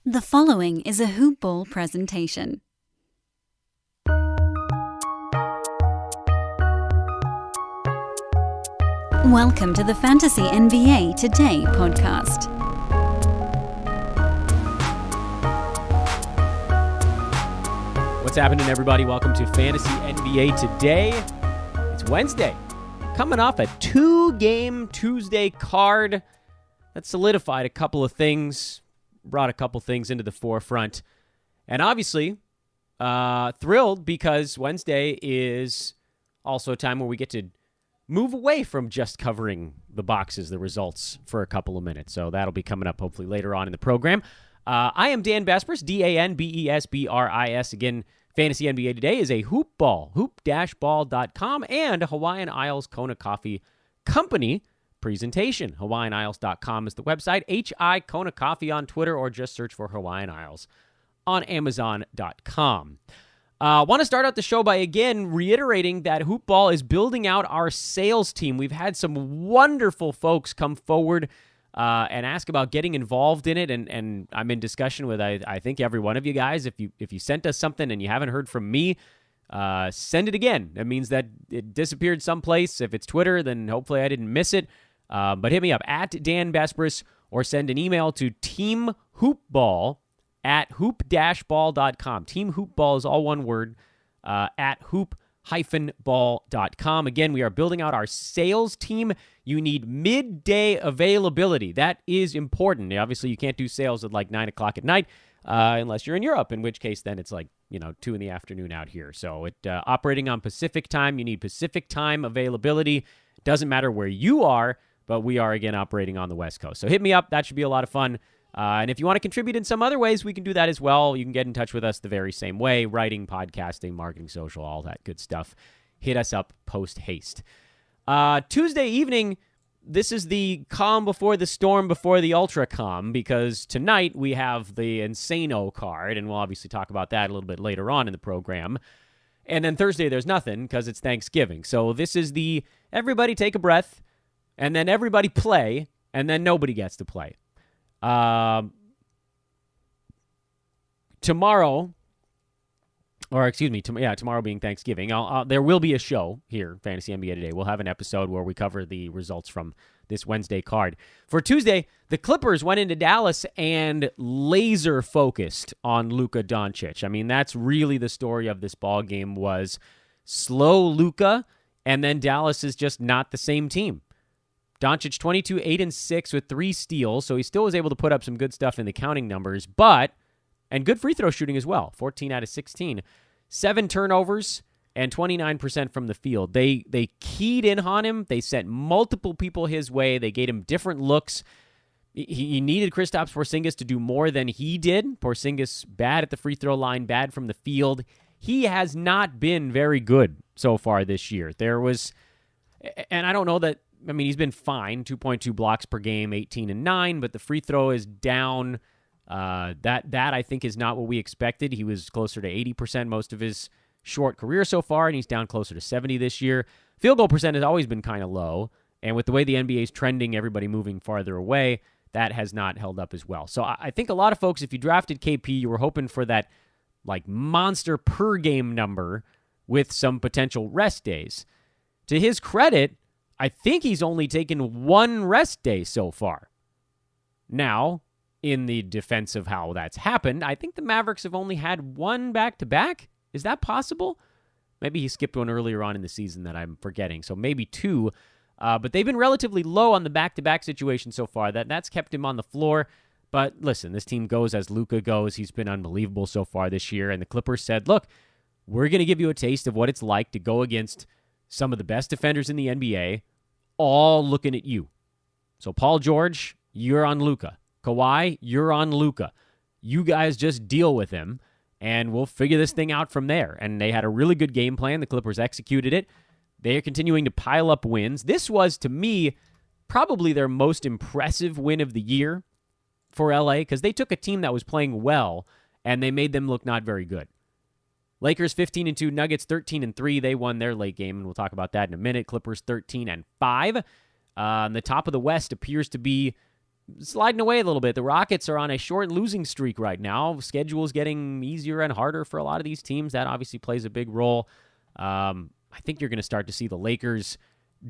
The following is a Hoop Ball presentation. Welcome to the Fantasy NBA Today podcast. What's happening, everybody? Welcome to Fantasy NBA Today. It's Wednesday, coming off a two-game Tuesday card that solidified a couple of things, brought a couple things into the forefront, and obviously thrilled because Wednesday is also a time where we get to move away from just covering the boxes, the results, for a couple of minutes. So that'll be coming up hopefully later on in the program. I am Dan Besbris, DanBesbris. Again, Fantasy NBA Today is a hoop ball, hoop-ball.com, and a Hawaiian Isles Kona Coffee Company presentation. HawaiianIsles.com is the website. HI Kona Coffee on Twitter, or just search for Hawaiian Isles on Amazon.com. Want to start out the show by, again, reiterating that Hoop Ball is building out our sales team. We've had some wonderful folks come forward and ask about getting involved in it, and I'm in discussion with, I think, every one of you guys. If you sent us something and you haven't heard from me, send it again. That means that it disappeared someplace. If it's Twitter, then hopefully I didn't miss it. But hit me up at Dan Besbris, or send an email to teamhoopball@hoop-ball.com. Team Hoopball is all one word, at hoop-ball.com. Again, we are building out our sales team. You need midday availability. That is important. Obviously, you can't do sales at like 9 o'clock at night unless you're in Europe, in which case then it's like, 2 in the afternoon out here. So operating on Pacific time, you need Pacific time availability. Doesn't matter where you are, but we are, again, operating on the West Coast. So hit me up. That should be a lot of fun. And if you want to contribute in some other ways, we can do that as well. You can get in touch with us the very same way: writing, podcasting, marketing, social, all that good stuff. Hit us up post-haste. Tuesday evening, this is the calm before the storm before the ultra calm, because tonight we have the Insano card, and we'll obviously talk about that a little bit later on in the program. And then Thursday, there's nothing because it's Thanksgiving. So this is the everybody take a breath, and then everybody play, and then nobody gets to play. Tomorrow being Thanksgiving, there will be a show here, Fantasy NBA Today. We'll have an episode where we cover the results from this Wednesday card. For Tuesday, the Clippers went into Dallas and laser focused on Luka Doncic. I mean, that's really the story of this ball game, was slow Luka, and then Dallas is just not the same team. Doncic 22, 8, and 6 with 3 steals, so he still was able to put up some good stuff in the counting numbers, and good free throw shooting as well, 14 out of 16. 7 turnovers and 29% from the field. They keyed in on him. They sent multiple people his way. They gave him different looks. He needed Kristaps Porzingis to do more than he did. Porzingis bad at the free throw line, bad from the field. He has not been very good so far this year. And I don't know that, he's been fine, 2.2 blocks per game, 18 and 9, but the free throw is down. That I think is not what we expected. He was closer to 80% most of his short career so far, and he's down closer to 70 this year. Field goal percent has always been kind of low, and with the way the NBA is trending, everybody moving farther away, that has not held up as well. So I think a lot of folks, if you drafted KP, you were hoping for that like monster per game number with some potential rest days. To his credit, I think he's only taken 1 rest day so far. Now, in the defense of how that's happened, I think the Mavericks have only had 1 back-to-back. Is that possible? Maybe he skipped one earlier on in the season that I'm forgetting, so maybe 2. But they've been relatively low on the back-to-back situation so far. That's kept him on the floor. But listen, this team goes as Luka goes. He's been unbelievable so far this year, and the Clippers said, look, we're going to give you a taste of what it's like to go against some of the best defenders in the NBA, all looking at you. So Paul George, you're on Luka. Kawhi, you're on Luka. You guys just deal with him, and we'll figure this thing out from there. And they had a really good game plan. The Clippers executed it. They are continuing to pile up wins. This was, to me, probably their most impressive win of the year for LA, because they took a team that was playing well, and they made them look not very good. Lakers 15-2, Nuggets 13-3. They won their late game, and we'll talk about that in a minute. Clippers 13-5. The top of the West appears to be sliding away a little bit. The Rockets are on a short losing streak right now. Schedule's getting easier and harder for a lot of these teams. That obviously plays a big role. I think you're going to start to see the Lakers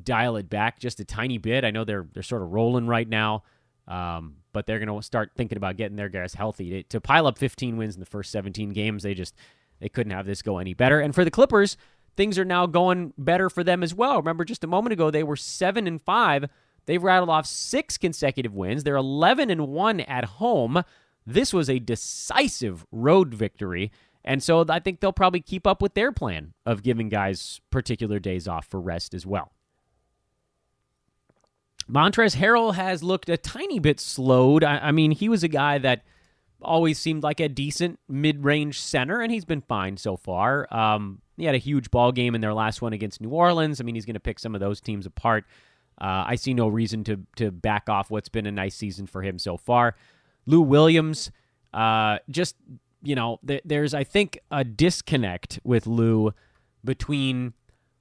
dial it back just a tiny bit. I know they're sort of rolling right now, but they're going to start thinking about getting their guys healthy. To pile up 15 wins in the first 17 games, they couldn't have this go any better. And for the Clippers, things are now going better for them as well. Remember, just a moment ago, they were 7-5. They've rattled off 6 consecutive wins. They're 11-1 at home. This was a decisive road victory. And so I think they'll probably keep up with their plan of giving guys particular days off for rest as well. Montrezl Harrell has looked a tiny bit slowed. I mean, he was a guy that always seemed like a decent mid-range center, and he's been fine so far. He had a huge ball game in their last one against New Orleans. I mean, he's going to pick some of those teams apart. I see no reason to back off what's been a nice season for him so far. Lou Williams, there's, I think, a disconnect with Lou between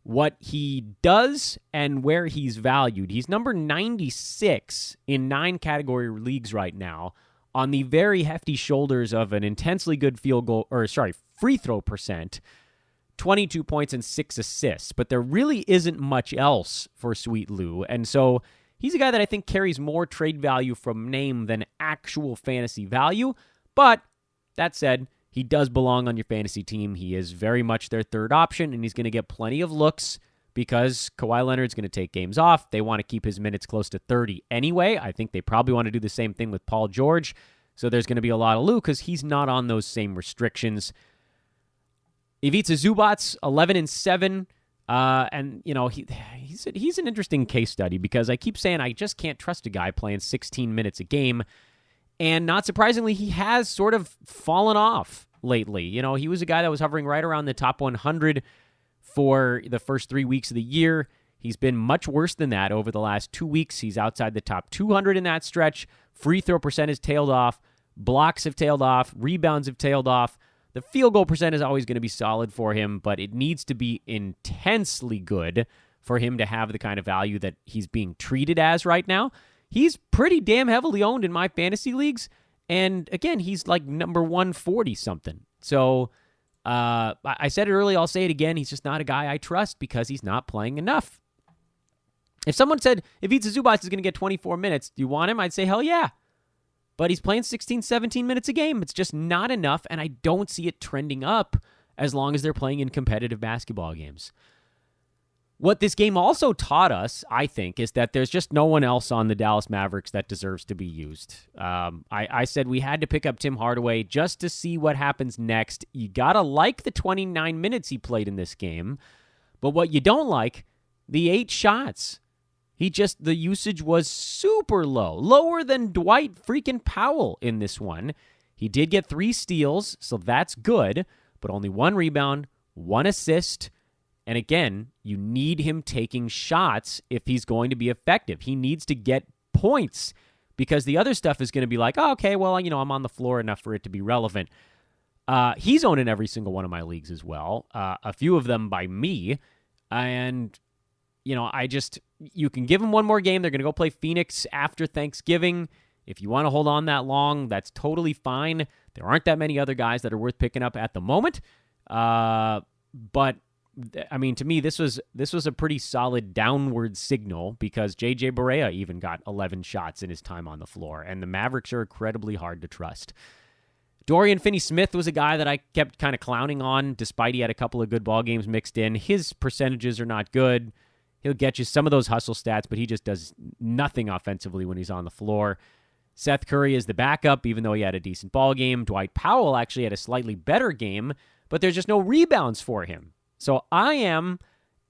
what he does and where he's valued. He's number 96 in 9 category leagues right now on the very hefty shoulders of an intensely good free throw percent, 22 points and 6 assists, but there really isn't much else for Sweet Lou. And so he's a guy that I think carries more trade value from name than actual fantasy value. But that said, he does belong on your fantasy team. He is very much their third option, and he's going to get plenty of looks because Kawhi Leonard's going to take games off. They want to keep his minutes close to 30 anyway. I think they probably want to do the same thing with Paul George. So there's going to be a lot of Lou because he's not on those same restrictions. Ivica Zubac's 11-7, and he's an interesting case study because I keep saying I just can't trust a guy playing 16 minutes a game, and not surprisingly, he has sort of fallen off lately. He was a guy that was hovering right around the top 100 for the first 3 weeks of the year. He's been much worse than that over the last 2 weeks. He's outside the top 200 in that stretch. Free throw percent has tailed off. Blocks have tailed off. Rebounds have tailed off. The field goal percent is always going to be solid for him, but it needs to be intensely good for him to have the kind of value that he's being treated as right now. He's pretty damn heavily owned in my fantasy leagues, and again, he's like number 140-something. So I said it earlier, I'll say it again, he's just not a guy I trust because he's not playing enough. If someone said, if Ivica Zubac is going to get 24 minutes, do you want him? I'd say, hell yeah. But he's playing 16, 17 minutes a game. It's just not enough, and I don't see it trending up as long as they're playing in competitive basketball games. What this game also taught us, I think, is that there's just no one else on the Dallas Mavericks that deserves to be used. I said we had to pick up Tim Hardaway just to see what happens next. You got to like the 29 minutes he played in this game, but what you don't like, the 8 shots. The usage was super low, lower than Dwight freaking Powell in this one. He did get 3 steals, so that's good, but only 1 rebound, 1 assist. And again, you need him taking shots if he's going to be effective. He needs to get points because the other stuff is going to be like, oh, okay, well, I'm on the floor enough for it to be relevant. He's owned in every single one of my leagues as well, a few of them by me. And, you can give him one more game. They're going to go play Phoenix after Thanksgiving. If you want to hold on that long, that's totally fine. There aren't that many other guys that are worth picking up at the moment. But to me, this was a pretty solid downward signal because J.J. Barea even got 11 shots in his time on the floor, and the Mavericks are incredibly hard to trust. Dorian Finney-Smith was a guy that I kept kind of clowning on, despite he had a couple of good ball games mixed in. His percentages are not good. He'll get you some of those hustle stats, but he just does nothing offensively when he's on the floor. Seth Curry is the backup, even though he had a decent ball game. Dwight Powell actually had a slightly better game, but there's just no rebounds for him. So I am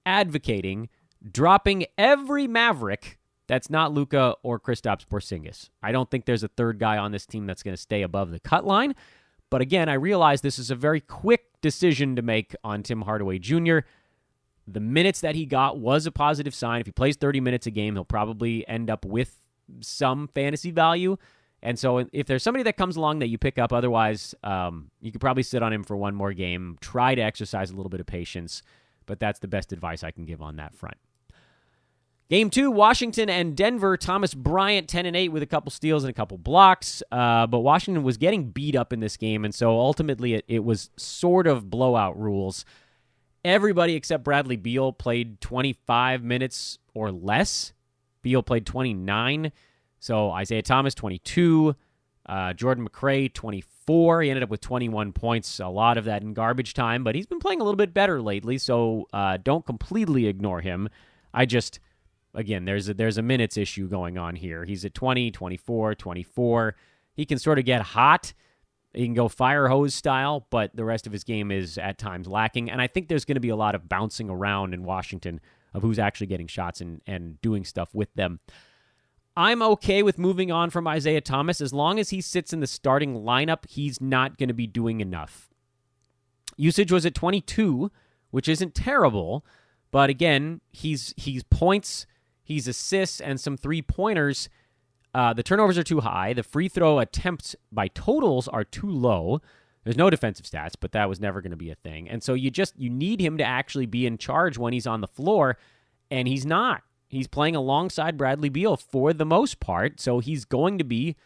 advocating dropping every Maverick that's not Luka or Kristaps Porzingis. I don't think there's a third guy on this team that's going to stay above the cut line. But again, I realize this is a very quick decision to make on Tim Hardaway Jr. The minutes that he got was a positive sign. If he plays 30 minutes a game, he'll probably end up with some fantasy value. And so if there's somebody that comes along that you pick up, otherwise, you could probably sit on him for one more game, try to exercise a little bit of patience, but that's the best advice I can give on that front. Game 2, Washington and Denver. Thomas Bryant, 10-8 with a couple steals and a couple blocks. But Washington was getting beat up in this game, and so ultimately it was sort of blowout rules. Everybody except Bradley Beal played 25 minutes or less. Beal played 29. So Isaiah Thomas, 22. Jordan McRae, 24. He ended up with 21 points, a lot of that in garbage time, but he's been playing a little bit better lately, so don't completely ignore him. Again, there's a minutes issue going on here. He's at 20, 24, 24. He can sort of get hot. He can go fire hose style, but the rest of his game is at times lacking. And I think there's going to be a lot of bouncing around in Washington of who's actually getting shots and doing stuff with them. I'm okay with moving on from Isaiah Thomas. As long as he sits in the starting lineup, he's not going to be doing enough. Usage was at 22, which isn't terrible, but again, he's points, he's assists, and some three-pointers. The turnovers are too high. The free throw attempts by totals are too low. There's no defensive stats, but that was never going to be a thing. And so you need him to actually be in charge when he's on the floor, and he's not. He's playing alongside Bradley Beal for the most part, so he's going to be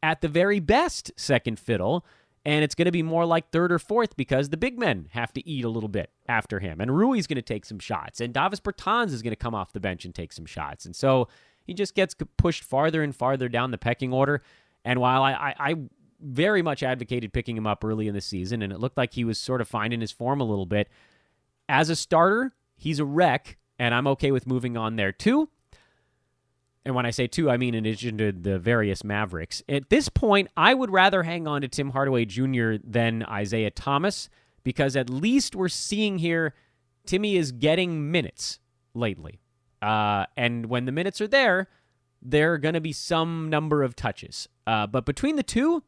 at the very best second fiddle, and it's going to be more like third or fourth because the big men have to eat a little bit after him, and Rui's going to take some shots, and Davis Bertans is going to come off the bench and take some shots, and so he just gets pushed farther and farther down the pecking order. And while I very much advocated picking him up early in the season, and it looked like he was sort of finding his form a little bit, as a starter, he's a wreck, and I'm okay with moving on there too. And when I say two, I mean in addition to the various Mavericks. At this point, I would rather hang on to Tim Hardaway Jr. than Isaiah Thomas, because at least we're seeing here Timmy is getting minutes lately. And when the minutes are there are going to be some number of touches. But between the two,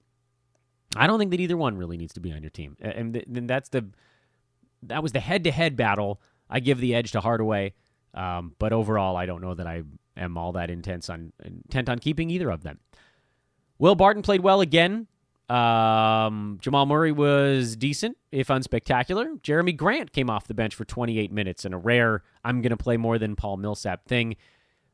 I don't think that either one really needs to be on your team. And that was the head-to-head battle. I give the edge to Hardaway. But overall, I don't know that I am all that intent on keeping either of them. Will Barton played well again. Jamal Murray was decent, if unspectacular. Jeremy Grant came off the bench for 28 minutes in a rare I'm going to play more than Paul Millsap thing.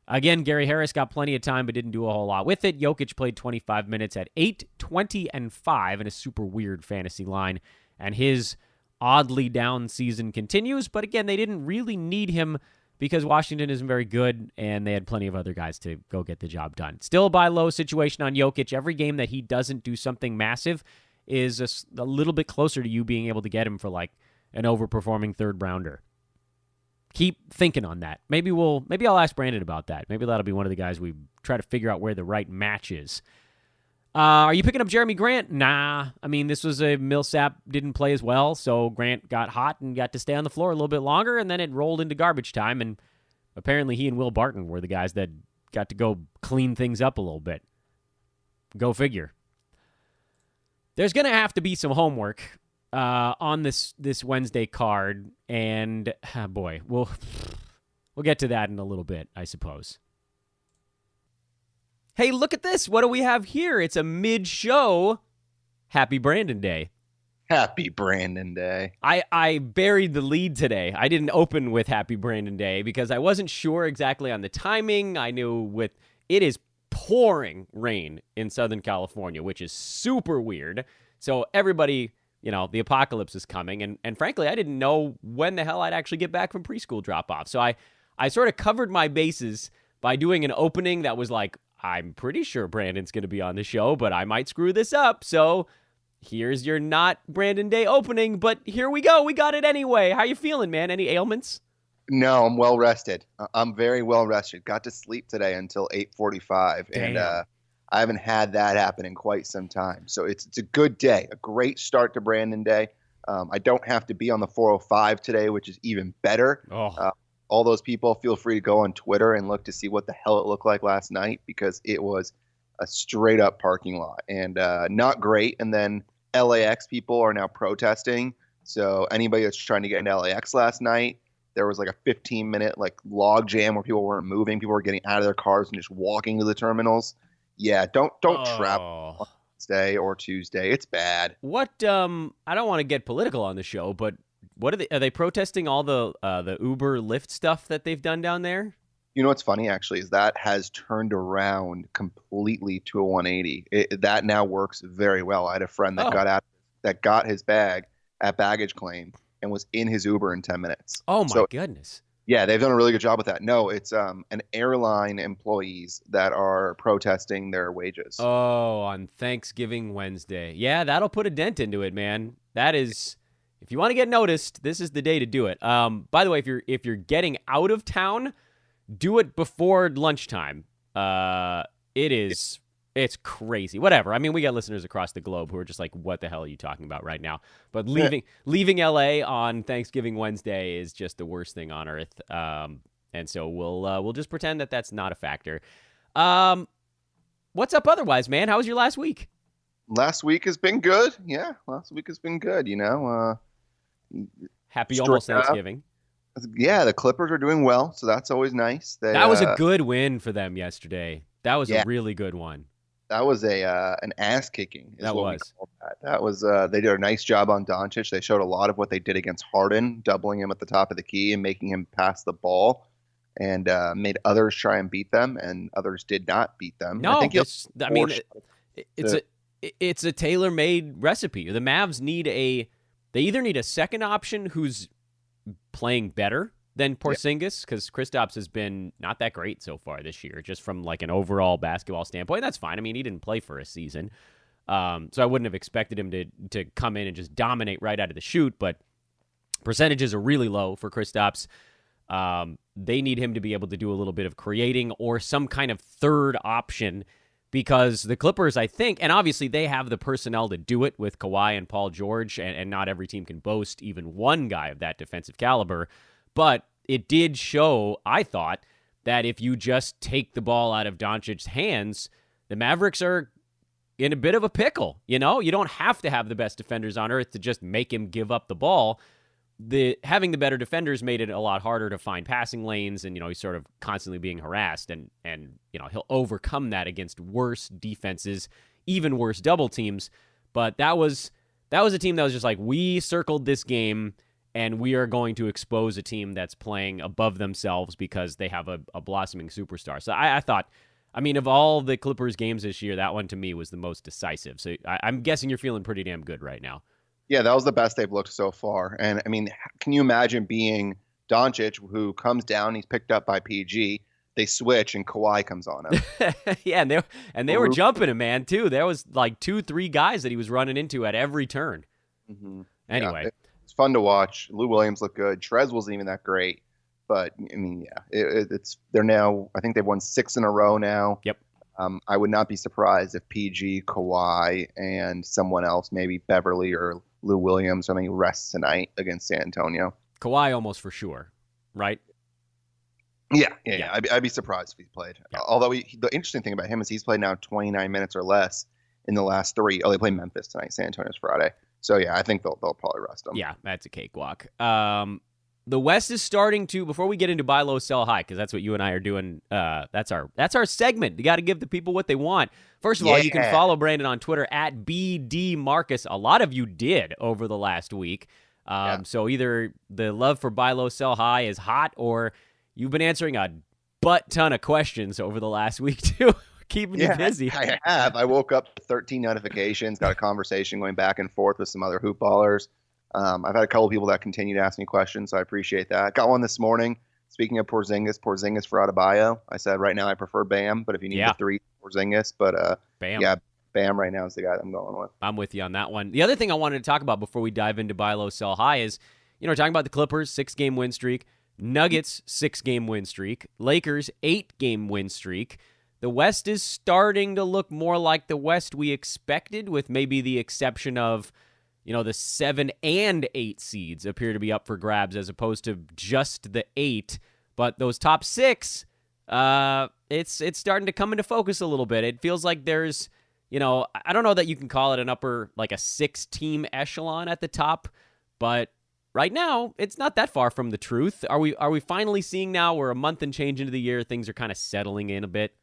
Again, Gary Harris got plenty of time but didn't do a whole lot with it. Jokic played 25 minutes at 8, 20, and 5 in a super weird fantasy line. And his oddly down season continues. But again, they didn't really need him because Washington isn't very good, and they had plenty of other guys to go get the job done. Still a buy low situation on Jokic. Every game that he doesn't do something massive is a little bit closer to you being able to get him for like an overperforming third rounder. Keep thinking on that. Maybe I'll ask Brandon about that. Maybe that'll be one of the guys we try to figure out where the right match is. Are you picking up Jeremy Grant? Nah. I mean, this was a Millsap didn't play as well, so Grant got hot and got to stay on the floor a little bit longer, and then it rolled into garbage time, and apparently he and Will Barton were the guys that got to go clean things up a little bit. Go figure. There's going to have to be some homework on this Wednesday card, and boy, we'll get to that in a little bit, I suppose. Hey, look at this. What do we have here? It's a mid-show Happy Brandon Day. Happy Brandon Day. I buried the lead today. I didn't open with Happy Brandon Day because I wasn't sure exactly on the timing. I knew it is pouring rain in Southern California, which is super weird. So everybody, the apocalypse is coming. And frankly, I didn't know when the hell I'd actually get back from preschool drop-off. So I sort of covered my bases by doing an opening that was like, I'm pretty sure Brandon's going to be on the show, but I might screw this up. So here's your not Brandon Day opening, but here we go. We got it anyway. How you feeling, man? Any ailments? No, I'm well rested. I'm very well rested. Got to sleep today until 8:45, and I haven't had that happen in quite some time. So it's a good day, a great start to Brandon Day. I don't have to be on the 405 today, which is even better. All those people, feel free to go on Twitter and look to see what the hell it looked like last night, because it was a straight up parking lot and not great. And then LAX people are now protesting. So anybody that's trying to get into LAX last night, there was like a 15-minute log jam where people weren't moving. People were getting out of their cars and just walking to the terminals. Yeah, don't travel on Wednesday or Tuesday. It's bad. What? I don't want to get political on the show, but what are they protesting all the Uber Lyft stuff that they've done down there? You know what's funny actually is that has turned around completely to a 180. That now works very well. I had a friend that Oh, got his bag at baggage claim and was in his Uber in 10 minutes. oh my So goodness. yeah, they've done a really good job with that. No, it's an airline employees that are protesting their wages. Oh, on Thanksgiving Wednesday. Yeah, that'll put a dent into it, man. That is, if you want to get noticed, this is the day to do it. By the way, if you're getting out of town, do it before lunchtime. It's crazy. Whatever. I mean, we got listeners across the globe who are just like, "What the hell are you talking about right now?" But leaving LA on Thanksgiving Wednesday is just the worst thing on earth. And so we'll just pretend that that's not a factor. What's up otherwise, man? How was your last week? Last week has been good. Yeah, last week has been good. Happy Straight almost up. Thanksgiving. Yeah, the Clippers are doing well, so that's always nice. That was a good win for them yesterday. That was Yeah. a really good one. That was an ass kicking. That was. We called that. That was they did a nice job on Doncic. They showed a lot of what they did against Harden, doubling him at the top of the key and making him pass the ball, and made others try and beat them, and others did not beat them. No, I think it's a tailor-made recipe. The Mavs they either need a second option who's playing better than Porzingis, because Kristaps has been not that great so far this year, just from like an overall basketball standpoint. That's fine. I mean, he didn't play for a season, so I wouldn't have expected him to come in and just dominate right out of the chute. But percentages are really low for Kristaps. They need him to be able to do a little bit of creating or some kind of third option, because the Clippers, I think, and obviously they have the personnel to do it with Kawhi and Paul George, and not every team can boast even one guy of that defensive caliber. But it did show, I thought, that if you just take the ball out of Doncic's hands, the Mavericks are in a bit of a pickle. You know, you don't have to have the best defenders on earth to just make him give up the ball. Having the better defenders made it a lot harder to find passing lanes, and he's sort of constantly being harassed, and he'll overcome that against worse defenses, even worse double teams. But that was a team that was just like, we circled this game, and we are going to expose a team that's playing above themselves because they have a blossoming superstar. So I thought, I mean, of all the Clippers games this year, that one to me was the most decisive. So I'm guessing you're feeling pretty damn good right now. Yeah, that was the best they've looked so far. And I mean, can you imagine being Doncic, who comes down, he's picked up by PG, they switch, and Kawhi comes on him. Yeah, and they were jumping him, man, too. There was like 2-3 guys that he was running into at every turn. Mm-hmm. Anyway. Yeah, it's fun to watch. Lou Williams looked good. Trez wasn't even that great. But, I mean, yeah, they're now, I think they've won 6 in a row now. Yep. I would not be surprised if PG, Kawhi, and someone else, maybe Beverly or Lou Williams, rests tonight against San Antonio. Kawhi almost for sure, right? Yeah. I'd be surprised if he played. Yeah. Although the interesting thing about him is he's played now 29 minutes or less in the last 3. Oh, they play Memphis tonight. San Antonio's Friday. So, yeah, I think they'll probably rest him. Yeah, that's a cakewalk. The West is starting to, before we get into buy low, sell high, because that's what you and I are doing. That's our segment. You got to give the people what they want. First of all, you can follow Brandon on Twitter at BDMarcus. A lot of you did over the last week. So either the love for buy low, sell high is hot, or you've been answering a butt ton of questions over the last week too. Keeping you busy. I have. I woke up to 13 notifications, got a conversation going back and forth with some other hoop ballers. I've had a couple of people that continue to ask me questions, so I appreciate that. Got one this morning. Speaking of Porzingis for Adebayo. I said right now I prefer Bam, but if you need the 3, Porzingis. But Bam. Yeah, Bam right now is the guy that I'm going with. I'm with you on that one. The other thing I wanted to talk about before we dive into buy low, sell high is, talking about the Clippers, 6-game win streak, Nuggets, 6-game win streak, Lakers, 8-game win streak. The West is starting to look more like the West we expected, with maybe the exception of the 7 and 8 seeds appear to be up for grabs as opposed to just the 8. But those top 6, it's starting to come into focus a little bit. It feels like there's, I don't know that you can call it an upper, like a 6-team echelon at the top, but right now it's not that far from the truth. Are we finally seeing now, we're a month and change into the year, things are kind of settling in a bit?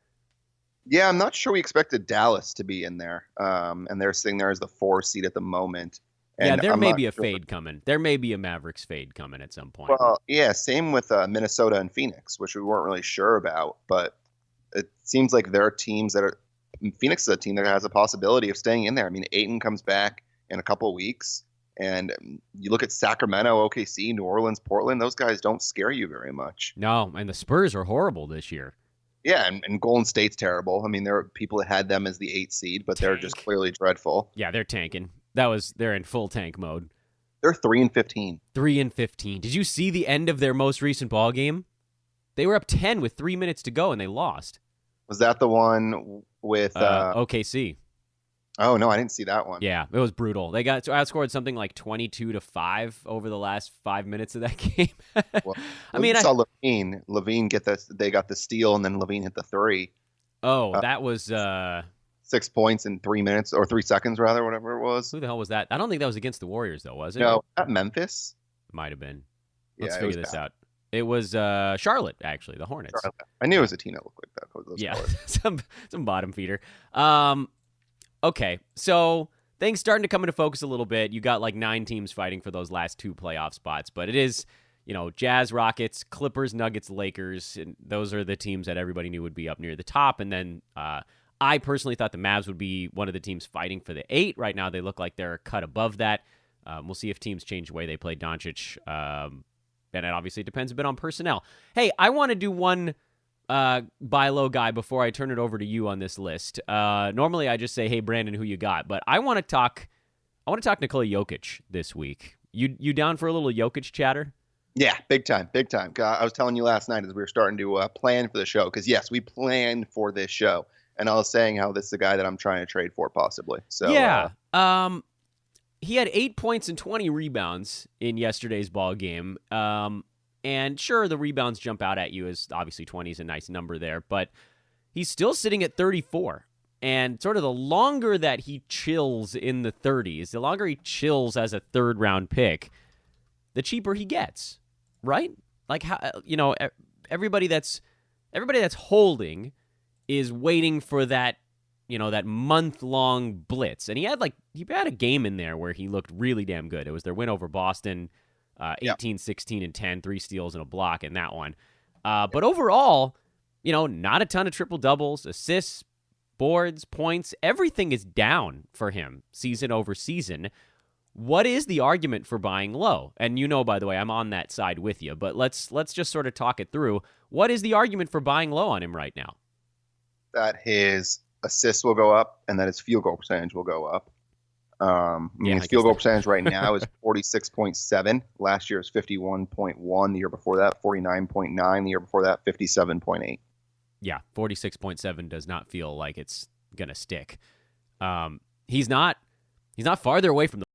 Yeah, I'm not sure we expected Dallas to be in there. And they're sitting there as the 4 seed at the moment. Yeah, And there I'm may not be a sure. fade coming. There may be a Mavericks fade coming at some point. Well, yeah, same with Minnesota and Phoenix, which we weren't really sure about, but it seems like there are teams that are. Phoenix is a team that has a possibility of staying in there. I mean, Ayton comes back in a couple of weeks, and you look at Sacramento, OKC, New Orleans, Portland. Those guys don't scare you very much. No, and the Spurs are horrible this year. Yeah, and Golden State's terrible. I mean, there are people that had them as the 8th seed, but they're just Tank. clearly dreadful. Yeah, they're tanking. They're in full tank mode. They're 3-15. 3-15. Did you see the end of their most recent ball game? They were up 10 with 3 minutes to go, and they lost. Was that the one with? OKC. Oh no, I didn't see that one. Yeah, it was brutal. They got outscored something like 22-5 over the last 5 minutes of that game. Well, I mean, saw Levine get this. They got the steal, and then Levine hit the three. That was 6 points in 3 minutes or 3 seconds, rather, whatever it was. who the hell was that? I don't think that was against the Warriors, though, was it? No, at Memphis. Might have been. Yeah, Let's it figure was this bad. out. It was Charlotte, actually, the Hornets. I knew it was a team that looked like that. Those Yeah, colors. some bottom feeder. Okay, so things starting to come into focus a little bit. You got like 9 teams fighting for those last 2 playoff spots, but it is, Jazz, Rockets, Clippers, Nuggets, Lakers, and those are the teams that everybody knew would be up near the top. And then I personally thought the Mavs would be one of the teams fighting for the 8. Right now, they look like they're a cut above that. We'll see if teams change the way they play Doncic. And it obviously depends a bit on personnel. Hey, I want to do one buy low guy before I turn it over to you on this list. Normally I just say, hey, Brandon, who you got? But I want to talk Nikola Jokic this week. You down for a little Jokic chatter? Yeah, big time. I was telling you last night as we were starting to plan for the show, because yes, we planned for this show, and I was saying how this is the guy that I'm trying to trade for possibly. So yeah, he had 8 points and 20 rebounds in yesterday's ball game. And sure, the rebounds jump out at you as obviously 20 is a nice number there, but he's still sitting at 34. And sort of the longer that he chills in the 30s, the longer he chills as a third-round pick, the cheaper he gets, right? Like, how, everybody that's holding is waiting for that, that month-long blitz. And he had a game in there where he looked really damn good. It was their win over Boston, 18, 16, and 10, 3 steals and a block in that one. But overall, not a ton of triple-doubles, assists, boards, points. Everything is down for him season over season. What is the argument for buying low? And by the way, I'm on that side with you, but let's just sort of talk it through. What is the argument for buying low on him right now? that his assists will go up and that his field goal percentage will go up. His field goal percentage right now is 46.7. Last year was 51.1. The year before that, 49.9. The year before that, 57.8. Yeah, 46.7 does not feel like it's gonna stick. He's not farther away from the